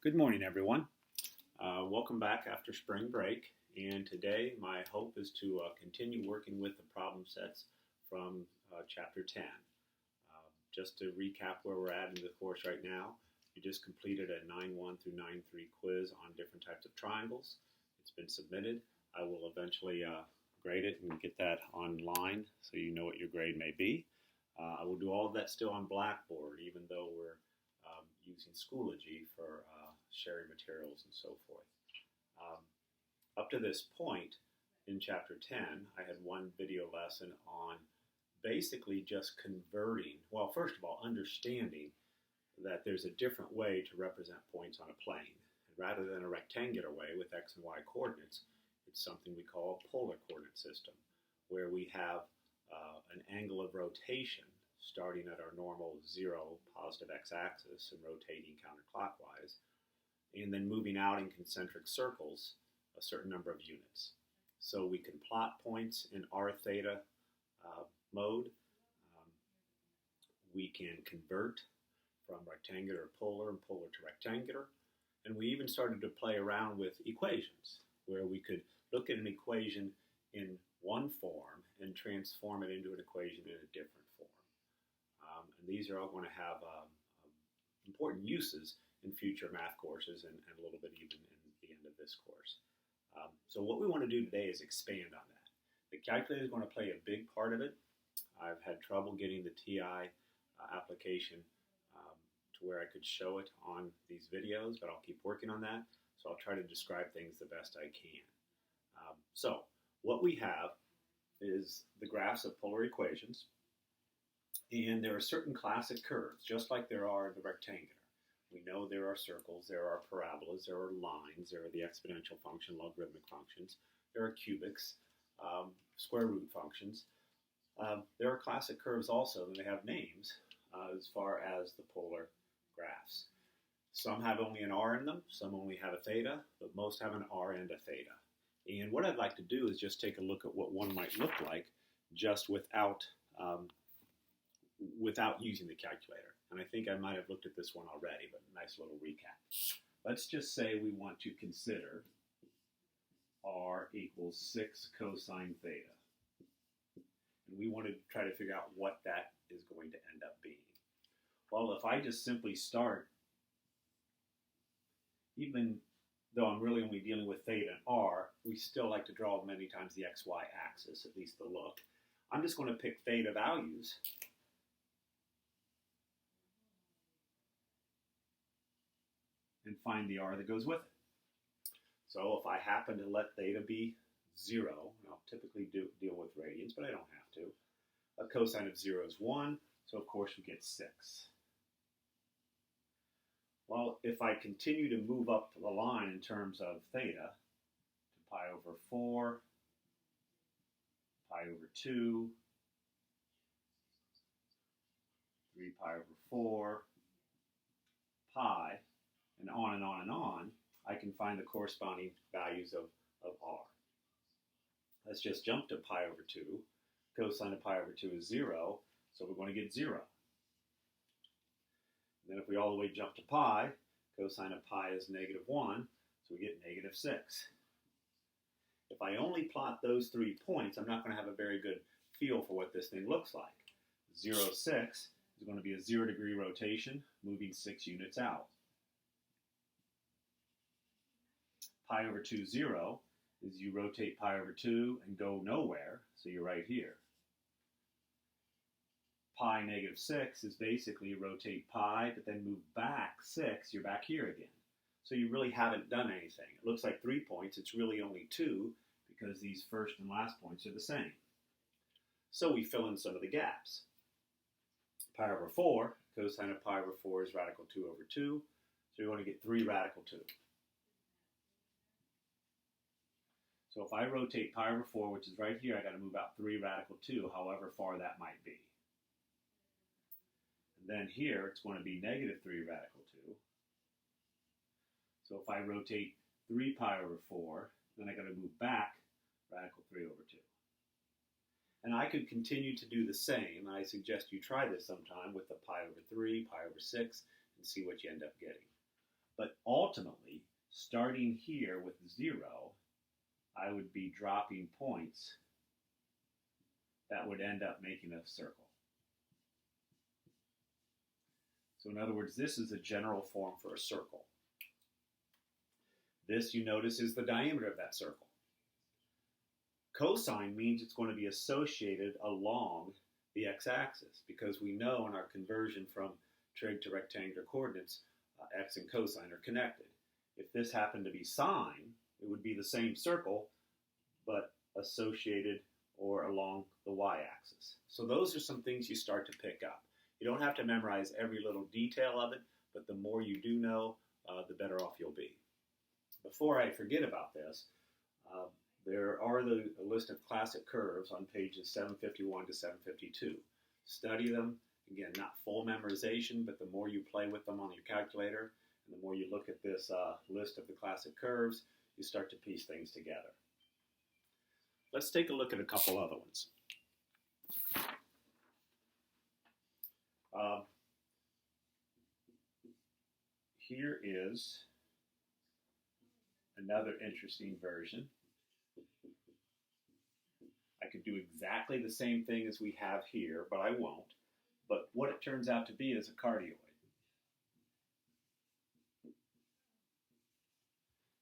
Good morning, everyone. Welcome back after spring break. And today, my hope is to continue working with the problem sets from Chapter 10. Just to recap where we're at in the course right now, you just completed a 9-1 through 9-3 quiz on different types of triangles. It's been submitted. I will eventually grade it and get that online so you know what your grade may be. I will do all of that still on Blackboard, even though we're using Schoology for sharing materials and so forth. Up to this point in Chapter 10, I had one video lesson on basically just converting, well, first of all, understanding that there's a different way to represent points on a plane. Rather than a rectangular way with x and y coordinates, it's something we call a polar coordinate system, where we have an angle of rotation starting at our normal 0 positive x-axis and rotating counterclockwise, and then moving out in concentric circles a certain number of units. So we can plot points in r theta mode. We can convert from rectangular to polar and polar to rectangular. And we even started to play around with equations, where we could look at an equation in one form and transform it into an equation in a different form. And these are all going to have important uses in future math courses and a little bit even in the end of this course. So what we want to do today is expand on that. The calculator is going to play a big part of it. I've had trouble getting the TI application to where I could show it on these videos, but I'll keep working on that. So I'll try to describe things the best I can. So what we have is the graphs of polar equations, and there are certain classic curves, just like there are in the rectangular. We know there are circles, there are parabolas, there are lines, there are the exponential function, logarithmic functions, there are cubics, square root functions. There are classic curves also, and they have names as far as the polar graphs. Some have only an r in them, some only have a theta, but most have an r and a theta. And what I'd like to do is just take a look at what one might look like just without using the calculator. And I think I might have looked at this one already, but a nice little recap. Let's just say we want to consider r equals 6 cosine theta. And we want to try to figure out what that is going to end up being. Well, if I just simply start, even though I'm really only dealing with theta and r, we still like to draw many times the xy axis, at least the look. I'm just going to pick theta values and find the r that goes with it. So if I happen to let theta be 0, and I'll typically deal with radians, but I don't have to. A cosine of 0 is 1, so of course we get 6. Well, if I continue to move up the line in terms of theta to pi over 4, pi over 2, 3 pi over 4, pi, and on and on and on, I can find the corresponding values of r. Let's just jump to pi over 2. Cosine of pi over 2 is 0, so we're going to get 0. And then if we all the way jump to pi, cosine of pi is negative 1, so we get negative 6. If I only plot those 3 points, I'm not going to have a very good feel for what this thing looks like. 0, 6 is going to be a 0-degree rotation, moving 6 units out. Pi over 2, 0 is you rotate pi over 2 and go nowhere, so you're right here. Pi negative 6 is basically you rotate pi, but then move back 6, you're back here again. So you really haven't done anything. It looks like 3 points, it's really only 2, because these first and last points are the same. So we fill in some of the gaps. Pi over 4, cosine of pi over 4 is radical 2 over 2, so you're going to get 3 radical 2. So if I rotate pi over 4, which is right here, I got to move out 3 radical 2, however far that might be. And then here, it's going to be negative 3 radical 2. So if I rotate 3 pi over 4, then I got to move back radical 3 over 2. And I could continue to do the same. I suggest you try this sometime with the pi over 3, pi over 6, and see what you end up getting. But ultimately, starting here with 0, I would be dropping points that would end up making a circle. So in other words, this is a general form for a circle. This, you notice, is the diameter of that circle. Cosine means it's going to be associated along the x-axis, because we know in our conversion from trig to rectangular coordinates, x and cosine are connected. If this happened to be sine, it would be the same circle, but associated or along the y-axis. So those are some things you start to pick up. You don't have to memorize every little detail of it, but the more you do know, the better off you'll be. Before I forget about this, there are a list of classic curves on pages 751 to 752. Study them. Again, not full memorization, but the more you play with them on your calculator, and the more you look at this list of the classic curves, you start to piece things together. Let's take a look at a couple other ones. Here is another interesting version. I could do exactly the same thing as we have here, but I won't. But what it turns out to be is a cardioid.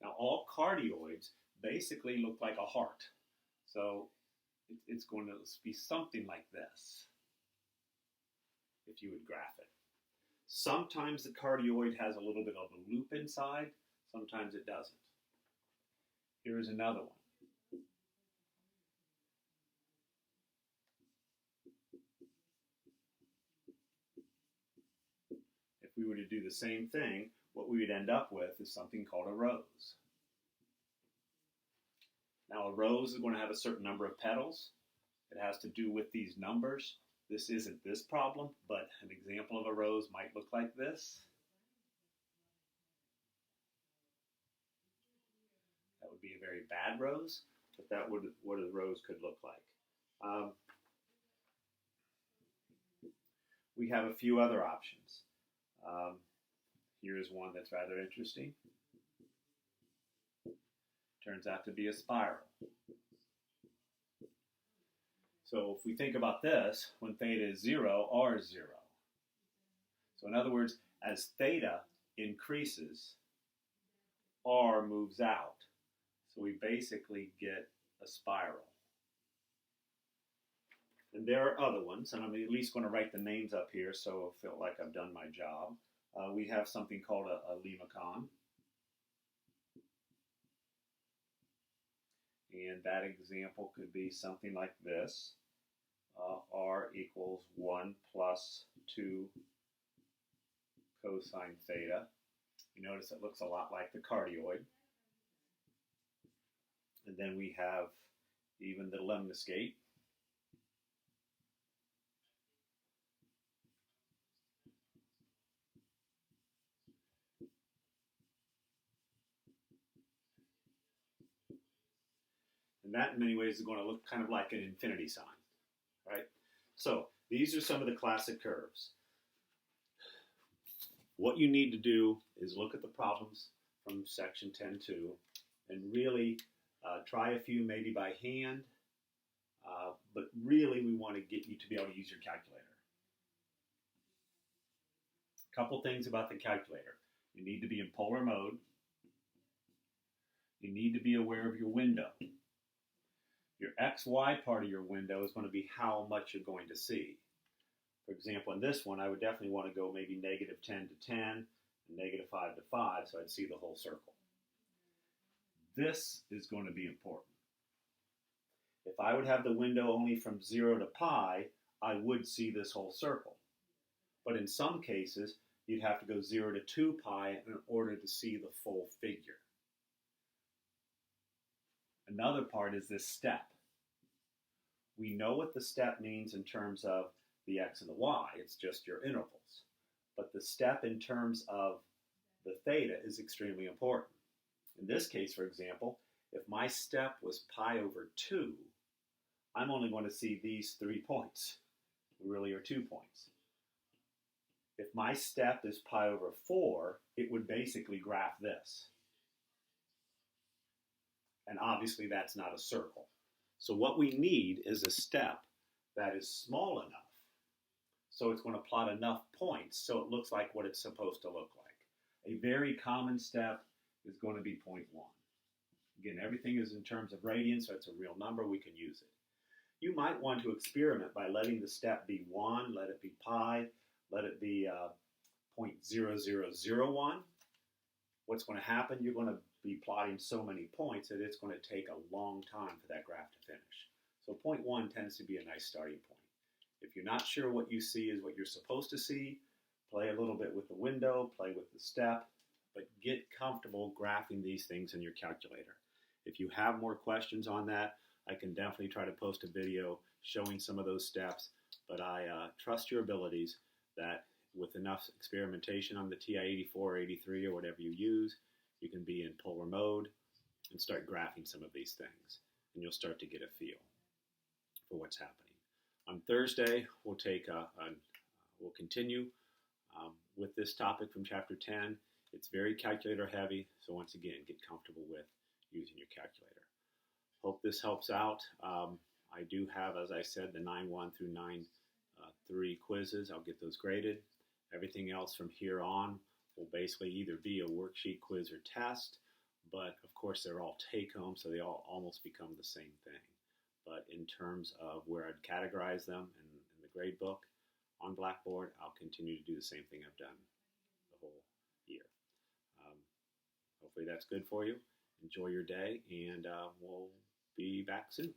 Now, all cardioids basically look like a heart. So it's going to be something like this, if you would graph it. Sometimes the cardioid has a little bit of a loop inside, sometimes it doesn't. Here's another one. If we were to do the same thing, what we would end up with is something called a rose. Now, a rose is going to have a certain number of petals. It has to do with these numbers. This isn't this problem, but an example of a rose might look like this. That would be a very bad rose, but that would what a rose could look like. We have a few other options. Here's one that's rather interesting. Turns out to be a spiral. So if we think about this, when theta is 0, r is 0. So in other words, as theta increases, r moves out. So we basically get a spiral. And there are other ones, and I'm at least going to write the names up here so I feel like I've done my job. We have something called a limacon. And that example could be something like this. R equals 1 plus 2 cosine theta. You notice it looks a lot like the cardioid. And then we have even the lemniscate. And that, in many ways, is going to look kind of like an infinity sign, right? So these are some of the classic curves. What you need to do is look at the problems from section 10.2 and really try a few maybe by hand, but really we want to get you to be able to use your calculator. A couple things about the calculator. You need to be in polar mode. You need to be aware of your window. Your XY part of your window is going to be how much you're going to see. For example, in this one, I would definitely want to go maybe negative 10 to 10 and negative 5 to 5, so I'd see the whole circle. This is going to be important. If I would have the window only from 0 to pi, I would see this whole circle. But in some cases, you'd have to go 0 to 2 pi in order to see the full figure. Another part is this step. We know what the step means in terms of the x and the y. It's just your intervals. But the step in terms of the theta is extremely important. In this case, for example, if my step was pi over 2, I'm only going to see these 3 points. There really are 2 points. If my step is pi over 4, it would basically graph this. And obviously that's not a circle. So what we need is a step that is small enough so it's going to plot enough points so it looks like what it's supposed to look like. A very common step is going to be 0.1. Again, everything is in terms of radians, so it's a real number, we can use it. You might want to experiment by letting the step be 1, let it be pi, let it be 0.0001. What's going to happen, you're going to be plotting so many points that it's going to take a long time for that graph to finish. So 0.1 tends to be a nice starting point. If you're not sure what you see is what you're supposed to see, play a little bit with the window, play with the step, but get comfortable graphing these things in your calculator. If you have more questions on that, I can definitely try to post a video showing some of those steps, but I trust your abilities that with enough experimentation on the TI-84 or 83 or whatever you use, you can be in polar mode and start graphing some of these things, and you'll start to get a feel for what's happening. On Thursday, we'll continue with this topic from Chapter 10. It's very calculator heavy, so once again, get comfortable with using your calculator. Hope this helps out. I do have, as I said, the 9.1 through 9.3 quizzes. I'll get those graded. Everything else from here on will basically either be a worksheet, quiz, or test, but of course they're all take-home, so they all almost become the same thing. But in terms of where I'd categorize them in the grade book on Blackboard, I'll continue to do the same thing I've done the whole year. Hopefully that's good for you. Enjoy your day, and we'll be back soon.